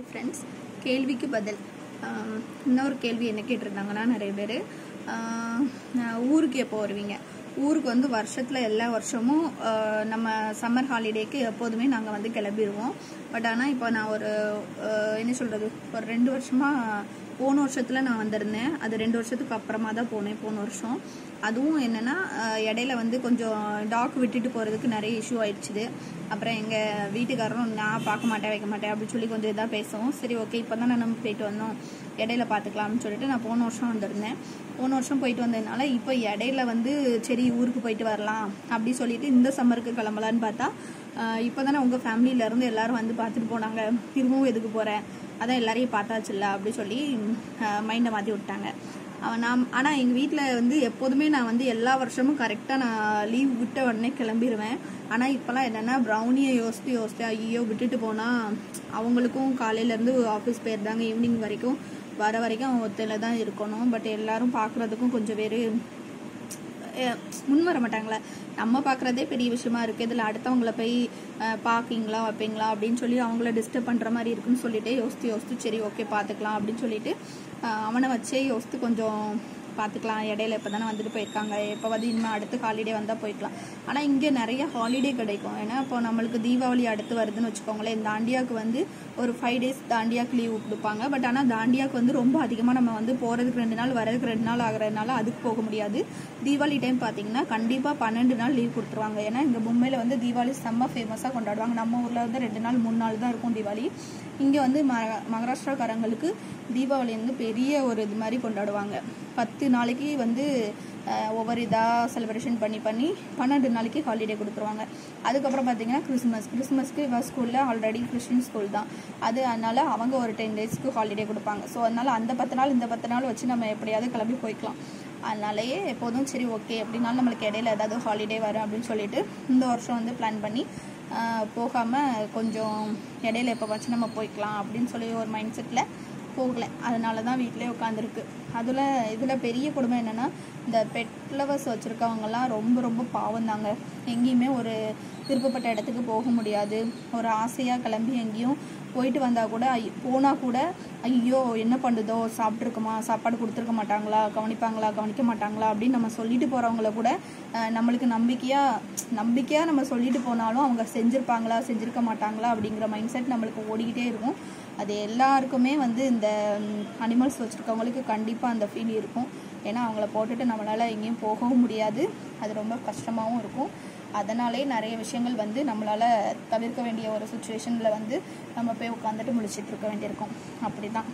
Friends, கேள்விக்கு பதில். இன்னொரு கேள்வி என்ன கேட்டிருந்தாங்கன்னா, நிறைய பேர் ஊருக்கு எப்போ வருவீங்க? ஊருக்கு வந்து வருஷத்தில் எல்லா வருஷமும் நம்ம சம்மர் ஹாலிடேக்கு எப்போதுமே நாங்கள் வந்து கிளம்பிடுவோம். பட் ஆனால் இப்போ நான் ஒரு என்ன சொல்கிறது, ஒரு 2 வருஷமாக போன வருஷத்தில் நான் வந்திருந்தேன். அது 2 வருஷத்துக்கு அப்புறமா தான் போனேன் போன வருஷம். அதுவும் என்னென்னா, இடையில வந்து கொஞ்சம் டாக் விட்டுட்டு போகிறதுக்கு நிறைய இஷ்யூ ஆயிடுச்சுது. அப்புறம் எங்கள் வீட்டுக்காரரும் நான் பார்க்க மாட்டேன் வைக்க மாட்டேன் அப்படின்னு சொல்லி கொஞ்சம் இதாக பேசுவோம். சரி, ஓகே, இப்போ தான் நம்ம போயிட்டு வந்தோம், இடையில பார்த்துக்கலாம்னு சொல்லிட்டு நான் போன வருஷம் வந்திருந்தேன். போன வருஷம் போயிட்டு வந்ததுனால இப்போ இடையில வந்து சரி ஊருக்கு போயிட்டு வரலாம் அப்படி சொல்லிட்டு இந்த சம்மருக்கு கிளம்பலான்னு பார்த்தா, இப்போ தானே உங்கள் ஃபேமிலியிலேருந்து எல்லோரும் வந்து பார்த்துட்டு போனாங்க, திரும்பவும் எதுக்கு போகிறேன், அதான் எல்லாரையும் பார்த்தாச்சுல்ல அப்படி சொல்லி மைண்டை மாற்றி விட்டாங்க. ஆனால் எங்கள் வீட்டில் வந்து எப்போதுமே நான் வந்து எல்லா வருஷமும் கரெக்டாக நான் லீவ் விட்ட உடனே கிளம்பிடுவேன். ஆனால் இப்போலாம் என்னென்னா, ப்ரௌனியை யோசித்து ஐயோ விட்டுட்டு போனால் அவங்களுக்கும் காலையிலேருந்து ஆஃபீஸ் போயிருந்தாங்க, ஈவினிங் வரைக்கும் வர வரைக்கும் அவங்க ஒத்தையில் தான் இருக்கணும். பட் எல்லாரும் பார்க்குறதுக்கும் கொஞ்சம் பேர் முன் வர மாட்டாங்களே. நம்ம பார்க்குறதே பெரிய விஷயமா இருக்குது, இதில் அடுத்தவங்கள போய் பார்க்கிங்களா வைப்பீங்களா அப்படின்னு சொல்லி அவங்கள டிஸ்டர்ப் பண்ணுற மாதிரி இருக்குன்னு சொல்லிட்டு யோசித்து சரி ஓகே பார்த்துக்கலாம் அப்படின்னு சொல்லிட்டு அவனை வச்சே யோசித்து கொஞ்சம் பார்த்துக்கலாம். இடையில இப்போ தானே வந்துட்டு போயிருக்காங்க, இப்போ வந்து இனிமேல் அடுத்து ஹாலிடே வந்தால் போய்க்கலாம். ஆனால் இங்கே நிறைய ஹாலிடே கிடைக்கும். ஏன்னா இப்போ நம்மளுக்கு தீபாவளி அடுத்து வருதுன்னு வச்சுக்கோங்களேன், தாண்டியாவுக்கு வந்து ஒரு 5 days தாண்டியாவுக்கு லீவ் கொடுப்பாங்க. பட் ஆனால் தாண்டியாவுக்கு வந்து ரொம்ப அதிகமாக நம்ம வந்து போகிறதுக்கு 2 நாள் வரதுக்கு 2 நாள் ஆகிறதுனால அதுக்கு போக முடியாது. தீபாவளி டைம் பார்த்தீங்கன்னா கண்டிப்பாக 12 நாள் லீவ் கொடுத்துருவாங்க. ஏன்னா இங்கே மும்பையில் வந்து தீபாவளி செம்ம ஃபேமஸாக கொண்டாடுவாங்க. நம்ம ஊரில் வந்து 2 நாள் 3 நாள் தான் இருக்கும் தீபாவளி. இங்கே வந்து மகாராஷ்டிராக்காரங்களுக்கு தீபாவளி வந்து பெரிய ஒரு இது மாதிரி கொண்டாடுவாங்க. 10 நாளைக்கு வந்து ஒவ்வொரு இதாக செலிப்ரேஷன் பண்ணி 12 நாளைக்கு ஹாலிடே கொடுத்துருவாங்க. அதுக்கப்புறம் பார்த்தீங்கன்னா கிறிஸ்மஸ்க்கு இவன் ஸ்கூலில் ஆல்ரெடி கிறிஸ்டின் ஸ்கூல் தான் அது, அதனால் அவங்க ஒரு 10 daysக்கு ஹாலிடே கொடுப்பாங்க. ஸோ அதனால் அந்த 10 நாள் இந்த 10 நாள் வச்சு நம்ம எப்படியாவது கிளம்பி போய்க்கலாம். அதனாலேயே எப்போதும் சரி ஓகே எப்படினாலும் நம்மளுக்கு இடையில ஏதாவது ஹாலிடே வரும் அப்படின்னு சொல்லிட்டு இந்த வருஷம் வந்து பிளான் பண்ணி போகாமல் கொஞ்சம் இடையில எப்போ வச்சு நம்ம போய்க்கலாம் அப்படின்னு சொல்லி ஒரு மைண்ட் செட்டில் போகலை. அதனால தான் வீட்டிலே உட்காந்துருக்கு. இதில் பெரிய கொடுமை என்னென்னா, இந்த பெட் லவர்ஸ் வச்சுருக்கவங்கலாம் ரொம்ப ரொம்ப பாவம் தாங்க. எங்கேயுமே ஒரு விருப்பப்பட்ட இடத்துக்கு போக முடியாது. ஒரு ஆசையாக கிளம்பி எங்கேயும் போயிட்டு வந்தால் கூட போனால் கூட ஐயோ என்ன பண்ணுதோ, சாப்பிட்ருக்குமா, சாப்பாடு கொடுத்துருக்க மாட்டாங்களா, கவனிக்க மாட்டாங்களா அப்படின்னு நம்ம சொல்லிட்டு போகிறவங்கள கூட நம்மளுக்கு நம்பிக்கையாக நம்ம சொல்லிட்டு போனாலும் அவங்க செஞ்சுருக்க மாட்டாங்களா அப்படிங்கிற மைண்ட் செட் நம்மளுக்கு ஓடிக்கிட்டே இருக்கும். அது எல்லாருக்குமே வந்து இந்த அனிமல்ஸ் வச்சுருக்கவங்களுக்கு கண்டிப்பாக அந்த ஃபீல் இருக்கும். ஏன்னா அவங்கள போட்டுட்டு நம்மளால் எங்கேயும் போகவும் முடியாது, அது ரொம்ப கஷ்டமாகவும் இருக்கும். அதனாலே நிறைய விஷயங்கள் வந்து நம்மளால் தவிர்க்க வேண்டிய ஒரு சுச்சுவேஷனில் வந்து நம்ம போய் உட்காந்துட்டு முழிச்சிட்டு இருக்க வேண்டியிருக்கும். அப்படி தான்